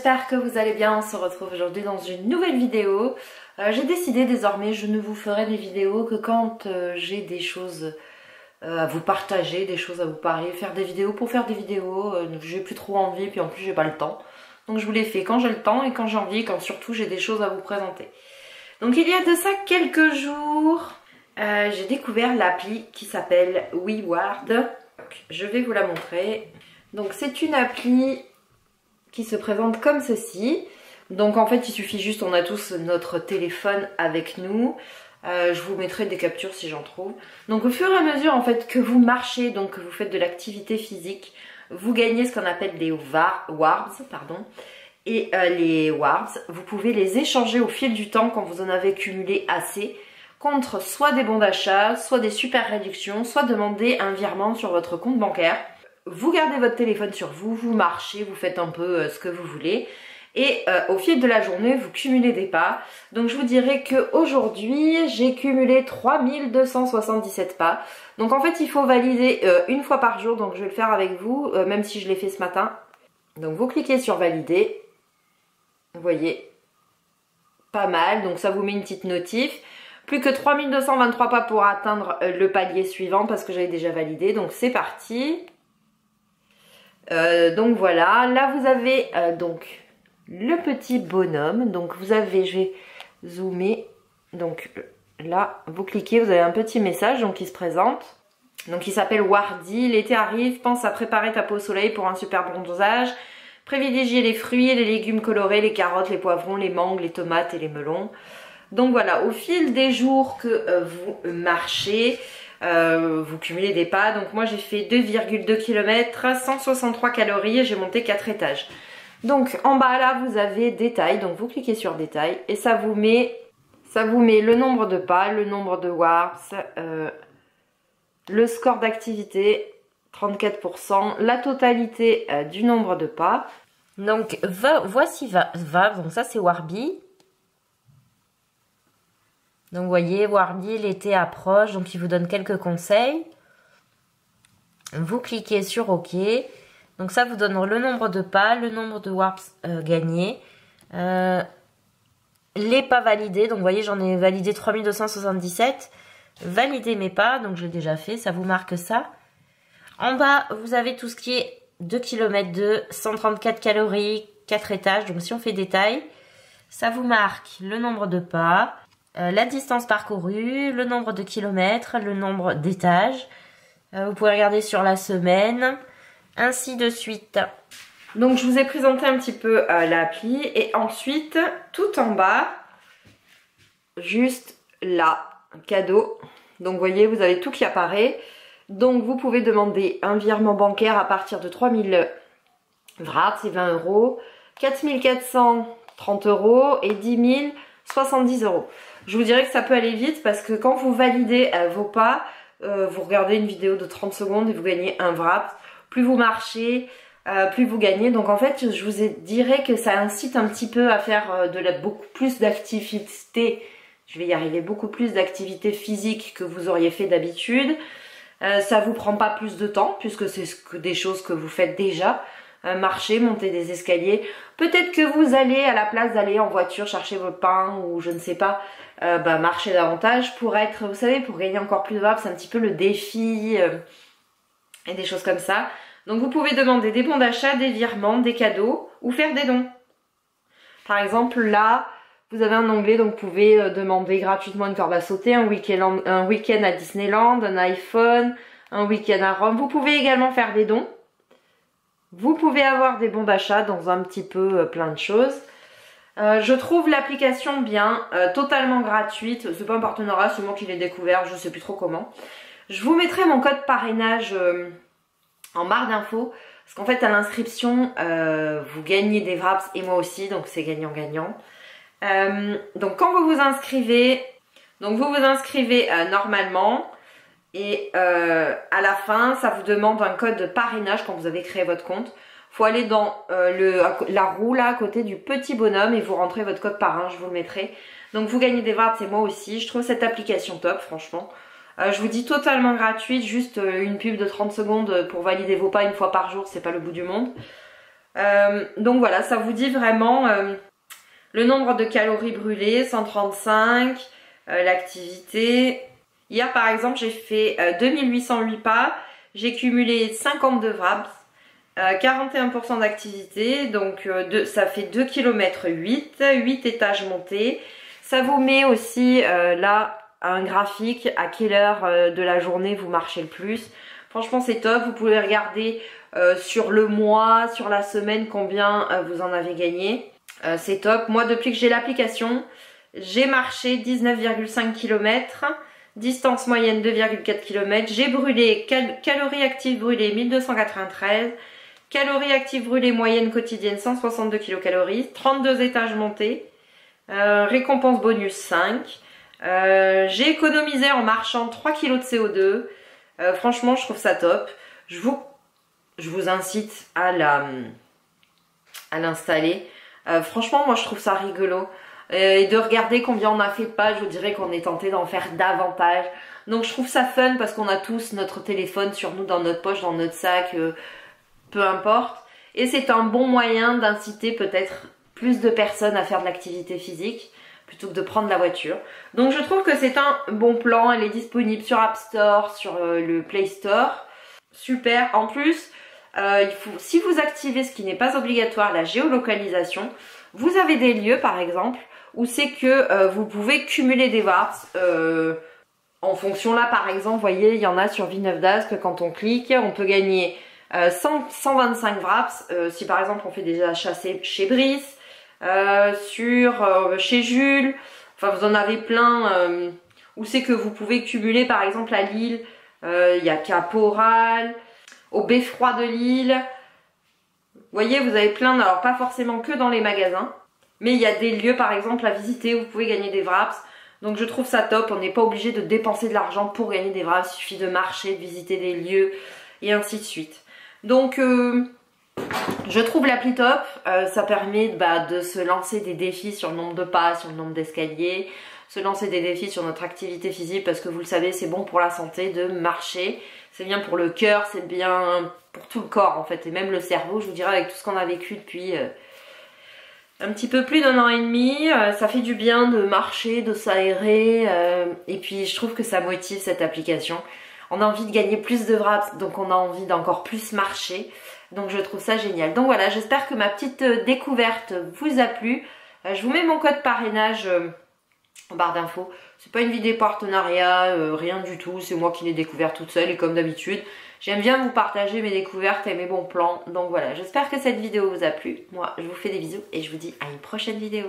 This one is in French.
j'espère que vous allez bien. On se retrouve aujourd'hui dans une nouvelle vidéo. J'ai décidé désormais, je ne vous ferai des vidéos que quand j'ai des choses à vous partager, des choses à vous parler. Faire des vidéos pour faire des vidéos, j'ai plus trop envie, puis en plus j'ai pas le temps. Donc je vous les fais quand j'ai le temps et quand j'ai envie, quand surtout j'ai des choses à vous présenter. Donc il y a de ça quelques jours, j'ai découvert l'appli qui s'appelle WeWard. Je vais vous la montrer. Donc c'est une appli qui se présente comme ceci. Donc en fait il suffit juste, on a tous notre téléphone avec nous. Je vous mettrai des captures si j'en trouve. Donc au fur et à mesure en fait que vous marchez, donc que vous faites de l'activité physique, vous gagnez ce qu'on appelle des wards, pardon. Et les wards, vous pouvez les échanger au fil du temps quand vous en avez cumulé assez, contre soit des bons d'achat, soit des super réductions, soit demander un virement sur votre compte bancaire. Vous gardez votre téléphone sur vous, vous marchez, vous faites un peu ce que vous voulez. Et au fil de la journée, vous cumulez des pas. Donc je vous dirais qu'aujourd'hui, j'ai cumulé 3277 pas. Donc en fait, il faut valider une fois par jour. Donc je vais le faire avec vous, même si je l'ai fait ce matin. Donc vous cliquez sur valider. Vous voyez, pas mal. Donc ça vous met une petite notif. Plus que 3223 pas pour atteindre le palier suivant parce que j'avais déjà validé. Donc c'est parti. Donc voilà, là vous avez donc le petit bonhomme. Donc vous avez, je vais zoomer, donc là vous cliquez, vous avez un petit message donc qui se présente. Donc il s'appelle Wardy. L'été arrive, pense à préparer ta peau au soleil pour un super bronzage. Privilégiez les fruits et les légumes colorés, les carottes, les poivrons, les mangues, les tomates et les melons. Donc voilà, au fil des jours que vous marchez, vous cumulez des pas. Donc moi j'ai fait 2,2 km, 163 calories et j'ai monté 4 étages. Donc en bas là vous avez détail, donc vous cliquez sur détail et ça vous met le nombre de pas, le nombre de wards, le score d'activité 34%, la totalité du nombre de pas. Donc voici va, donc ça c'est Warby. Donc vous voyez, Warby, l'été approche, donc il vous donne quelques conseils. Vous cliquez sur OK. Donc ça vous donne le nombre de pas, le nombre de warps gagnés. Les pas validés, donc vous voyez j'en ai validé 3277. Valider mes pas, donc je l'ai déjà fait, ça vous marque ça. En bas, vous avez tout ce qui est 2 km 2, 134 calories, 4 étages. Donc si on fait détail, ça vous marque le nombre de pas, la distance parcourue, le nombre de kilomètres, le nombre d'étages. Vous pouvez regarder sur la semaine, ainsi de suite. Donc je vous ai présenté un petit peu l'appli et ensuite tout en bas, juste là, cadeau. Donc vous voyez, vous avez tout qui apparaît. Donc vous pouvez demander un virement bancaire à partir de 3000 vrats, c'est 20 €, 4430 € et 10 000, 70 €. Je vous dirais que ça peut aller vite parce que quand vous validez vos pas, vous regardez une vidéo de 30 secondes et vous gagnez un vrat. Plus vous marchez, plus vous gagnez. Donc en fait, je vous dirais que ça incite un petit peu à faire beaucoup plus d'activités. Je vais y arriver, beaucoup plus d'activités physiques que vous auriez fait d'habitude. Ça vous prend pas plus de temps puisque c'est des choses que vous faites déjà. Marcher, monter des escaliers. Peut-être que vous allez, à la place d'aller en voiture chercher votre pain ou je ne sais pas, marcher davantage pour être, vous savez, pour gagner encore plus de varps. C'est un petit peu le défi et des choses comme ça. Donc vous pouvez demander des bons d'achat, des virements, des cadeaux ou faire des dons. Par exemple là, vous avez un onglet, donc vous pouvez demander gratuitement une corde à sauter, un week-end à Disneyland, un iPhone, un week-end à Rome. Vous pouvez également faire des dons. Vous pouvez avoir des bons d'achat dans un petit peu plein de choses. Je trouve l'application bien, totalement gratuite. C'est pas un partenariat, c'est moi qui l'ai découvert, je sais plus trop comment. Je vous mettrai mon code parrainage en barre d'infos. Parce qu'en fait à l'inscription, vous gagnez des wraps et moi aussi, donc c'est gagnant-gagnant. Donc quand vous vous inscrivez, normalement et à la fin ça vous demande un code de parrainage quand vous avez créé votre compte. Il faut aller dans la roue là à côté du petit bonhomme et vous rentrez votre code parrain, je vous le mettrai. Donc vous gagnez des wraps et moi aussi. Je trouve cette application top franchement. Je vous dis totalement gratuite, juste une pub de 30 secondes pour valider vos pas une fois par jour, c'est pas le bout du monde. Donc voilà, ça vous dit vraiment le nombre de calories brûlées, 135, l'activité. Hier par exemple j'ai fait 2808 pas, j'ai cumulé 52 wraps, 41% d'activité, donc ça fait 2 km 8 étages montés. Ça vous met aussi là un graphique à quelle heure de la journée vous marchez le plus. Franchement c'est top, vous pouvez regarder sur le mois, sur la semaine combien vous en avez gagné. C'est top. Moi depuis que j'ai l'application, j'ai marché 19,5 km, distance moyenne 2,4 km. J'ai brûlé, calories actives brûlées 1293, calories actives brûlées moyenne quotidienne 162 kcal, 32 étages montés, récompense bonus 5. J'ai économisé en marchant 3 kg de CO2. Franchement je trouve ça top. Je vous incite à l'installer. Franchement moi je trouve ça rigolo. Et de regarder combien on a fait de pas, je vous dirais qu'on est tenté d'en faire davantage. Donc je trouve ça fun parce qu'on a tous notre téléphone sur nous, dans notre poche, dans notre sac, peu importe. Et c'est un bon moyen d'inciter peut-être plus de personnes à faire de l'activité physique plutôt que de prendre la voiture. Donc je trouve que c'est un bon plan. Elle est disponible sur App Store, sur le Play Store. Super. En plus, si vous activez, ce qui n'est pas obligatoire, la géolocalisation, vous avez des lieux par exemple où c'est que vous pouvez cumuler des wraps en fonction. Là par exemple, vous voyez, il y en a sur Villeneuve d'Ascq, quand on clique, on peut gagner 125 wraps si par exemple on fait des achats chez Brice, chez Jules, enfin vous en avez plein où c'est que vous pouvez cumuler. Par exemple à Lille, il y a Caporal, au Beffroi de Lille. Vous voyez, vous avez plein, alors pas forcément que dans les magasins, mais il y a des lieux par exemple à visiter où vous pouvez gagner des wraps. Donc je trouve ça top, on n'est pas obligé de dépenser de l'argent pour gagner des wraps, il suffit de marcher, de visiter des lieux et ainsi de suite. Donc je trouve l'appli top, ça permet de se lancer des défis sur le nombre de pas, sur le nombre d'escaliers, se lancer des défis sur notre activité physique parce que vous le savez, c'est bon pour la santé de marcher, c'est bien pour le cœur, c'est bien pour tout le corps en fait, et même le cerveau, je vous dirais, avec tout ce qu'on a vécu depuis un petit peu plus d'1 an et demi, ça fait du bien de marcher, de s'aérer, et puis je trouve que ça motive cette application. On a envie de gagner plus de wraps, donc on a envie d'encore plus marcher, donc je trouve ça génial. Donc voilà, j'espère que ma petite découverte vous a plu. Je vous mets mon code parrainage en barre d'infos. C'est pas une vidéo partenariat, rien du tout, c'est moi qui l'ai découvert toute seule et comme d'habitude, j'aime bien vous partager mes découvertes et mes bons plans. Donc voilà, j'espère que cette vidéo vous a plu. Moi, je vous fais des bisous et je vous dis à une prochaine vidéo.